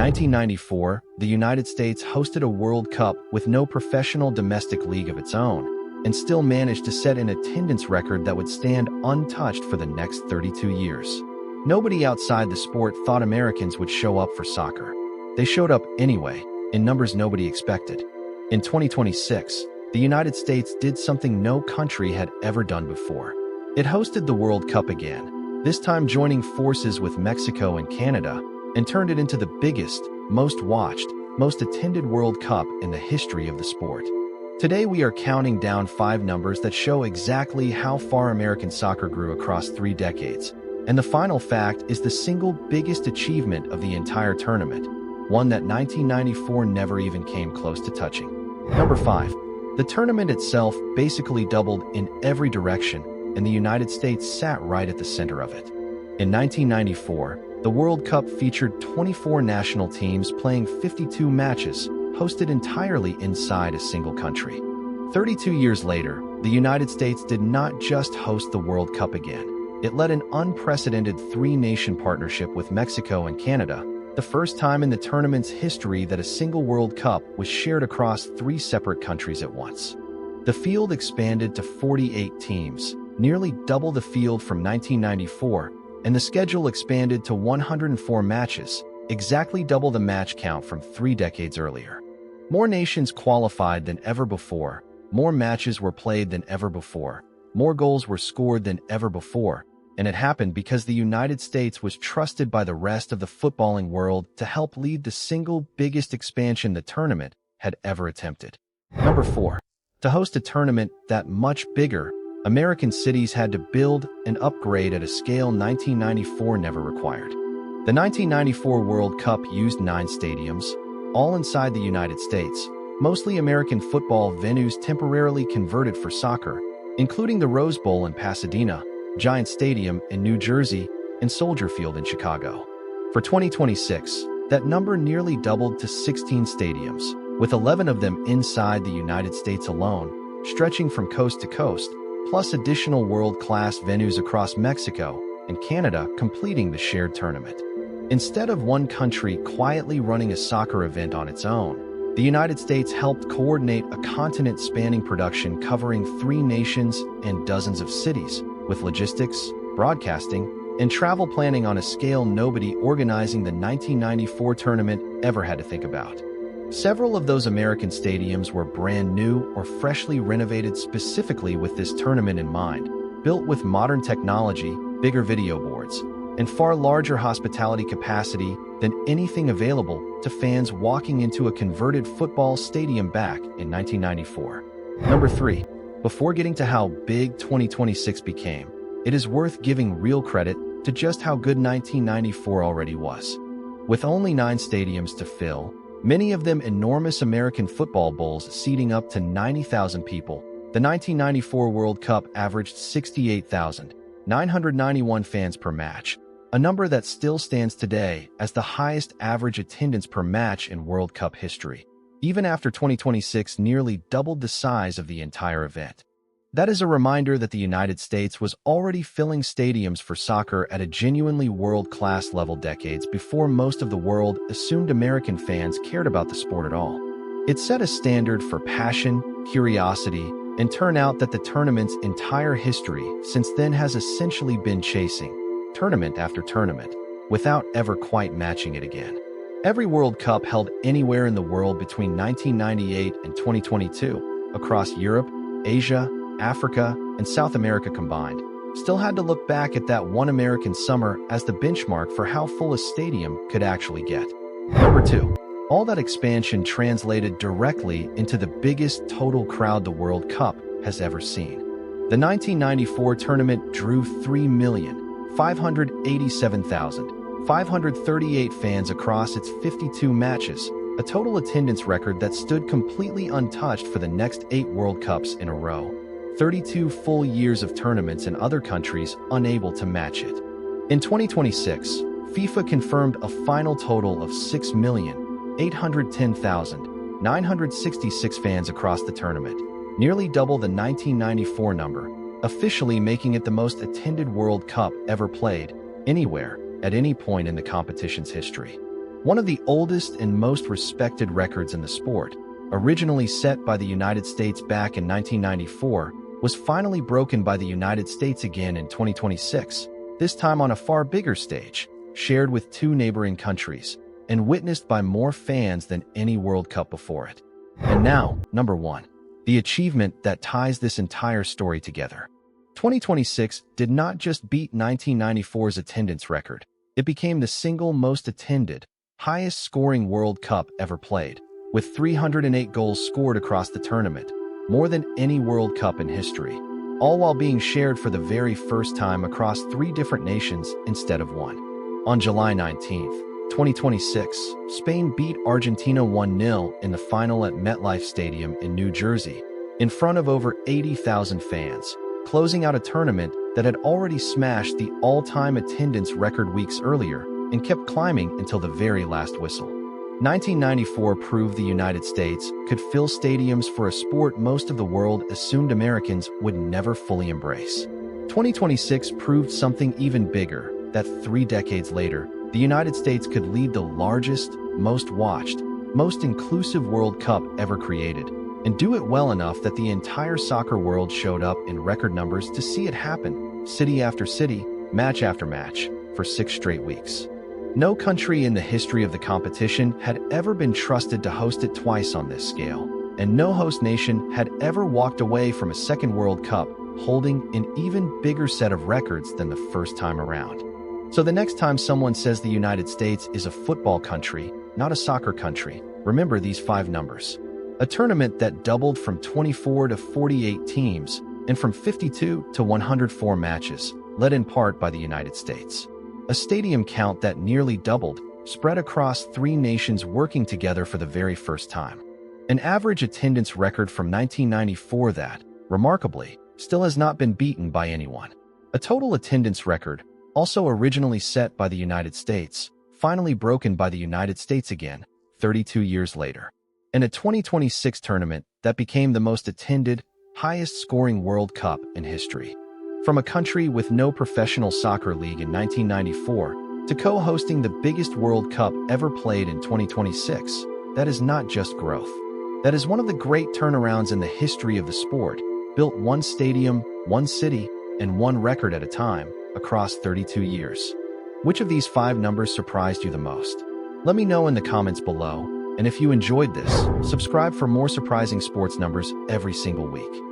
1994, the United States hosted a World Cup with no professional domestic league of its own, and still managed to set an attendance record that would stand untouched for the next 32 years. Nobody outside the sport thought Americans would show up for soccer. They showed up anyway, in numbers nobody expected. In 2026, the United States did something no country had ever done before. It hosted the World Cup again, this time joining forces with Mexico and Canada, and turned it into the biggest, most watched, most attended World Cup in the history of the sport. Today we are counting down 5 numbers that show exactly how far American soccer grew across 3 decades. And the final fact is the single biggest achievement of the entire tournament, one that 1994 never even came close to touching. Number 5. The tournament itself basically doubled in every direction, and the United States sat right at the center of it. In 1994, the World Cup featured 24 national teams playing 52 matches, hosted entirely inside a single country. 32 years later, the United States did not just host the World Cup again. It led an unprecedented 3-nation partnership with Mexico and Canada, the first time in the tournament's history that a single World Cup was shared across 3 separate countries at once. The field expanded to 48 teams, nearly double the field from 1994, and the schedule expanded to 104 matches, exactly double the match count from 3 decades earlier. More nations qualified than ever before, more matches were played than ever before, more goals were scored than ever before, and it happened because the United States was trusted by the rest of the footballing world to help lead the single biggest expansion the tournament had ever attempted. Number 4. To host a tournament that much bigger, American cities had to build and upgrade at a scale 1994 never required. The 1994 World Cup used 9 stadiums, all inside the United States, mostly American football venues temporarily converted for soccer, including the Rose Bowl in Pasadena, Giant Stadium in New Jersey, and Soldier Field in Chicago. For 2026, that number nearly doubled to 16 stadiums, with 11 of them inside the United States alone, stretching from coast to coast, plus additional world-class venues across Mexico and Canada completing the shared tournament. Instead of one country quietly running a soccer event on its own, the United States helped coordinate a continent-spanning production covering 3 nations and dozens of cities, with logistics, broadcasting, and travel planning on a scale nobody organizing the 1994 tournament ever had to think about. Several of those American stadiums were brand new or freshly renovated specifically with this tournament in mind, built with modern technology, bigger video boards, and far larger hospitality capacity than anything available to fans walking into a converted football stadium back in 1994. Number 3. Before getting to how big 2026 became, it is worth giving real credit to just how good 1994 already was. With only 9 stadiums to fill, many of them enormous American football bowls seating up to 90,000 people, the 1994 World Cup averaged 68,991 fans per match, a number that still stands today as the highest average attendance per match in World Cup history, even after 2026 nearly doubled the size of the entire event. That is a reminder that the United States was already filling stadiums for soccer at a genuinely world-class level decades before most of the world assumed American fans cared about the sport at all. It set a standard for passion, curiosity, and turnout that the tournament's entire history since then has essentially been chasing, tournament after tournament, without ever quite matching it again. Every World Cup held anywhere in the world between 1998 and 2022, across Europe, Asia, Africa, and South America combined, still had to look back at that one American summer as the benchmark for how full a stadium could actually get. Number 2. All that expansion translated directly into the biggest total crowd the World Cup has ever seen. The 1994 tournament drew 3,587,538 fans across its 52 matches, a total attendance record that stood completely untouched for the next 8 World Cups in a row. 32 full years of tournaments in other countries unable to match it. In 2026, FIFA confirmed a final total of 6,810,966 fans across the tournament, nearly double the 1994 number, officially making it the most attended World Cup ever played, anywhere, at any point in the competition's history. One of the oldest and most respected records in the sport, originally set by the United States back in 1994, was finally broken by the United States again in 2026, this time on a far bigger stage, shared with two neighboring countries, and witnessed by more fans than any World Cup before it. And now, number 1. The achievement that ties this entire story together. 2026 did not just beat 1994's attendance record, it became the single most attended, highest-scoring World Cup ever played, with 308 goals scored across the tournament, more than any World Cup in history, all while being shared for the very first time across 3 different nations instead of 1. On July 19th, 2026, Spain beat Argentina 1-0 in the final at MetLife Stadium in New Jersey, in front of over 80,000 fans, closing out a tournament that had already smashed the all-time attendance record weeks earlier and kept climbing until the very last whistle. 1994 proved the United States could fill stadiums for a sport most of the world assumed Americans would never fully embrace. 2026 proved something even bigger, that 3 decades later, the United States could lead the largest, most watched, most inclusive World Cup ever created, and do it well enough that the entire soccer world showed up in record numbers to see it happen, city after city, match after match, for 6 straight weeks. No country in the history of the competition had ever been trusted to host it twice on this scale, and no host nation had ever walked away from a second World Cup holding an even bigger set of records than the first time around. So the next time someone says the United States is a football country, not a soccer country, remember these 5 numbers. A tournament that doubled from 24 to 48 teams and from 52 to 104 matches, led in part by the United States. A stadium count that nearly doubled, spread across 3 nations working together for the very first time. An average attendance record from 1994 that, remarkably, still has not been beaten by anyone. A total attendance record, also originally set by the United States, finally broken by the United States again, 32 years later. And a 2026 tournament that became the most attended, highest-scoring World Cup in history. From a country with no professional soccer league in 1994 to co-hosting the biggest World Cup ever played in 2026, that is not just growth. That is one of the great turnarounds in the history of the sport, built 1 stadium, 1 city, and 1 record at a time, across 32 years. Which of these 5 numbers surprised you the most? Let me know in the comments below, and if you enjoyed this, subscribe for more surprising sports numbers every single week.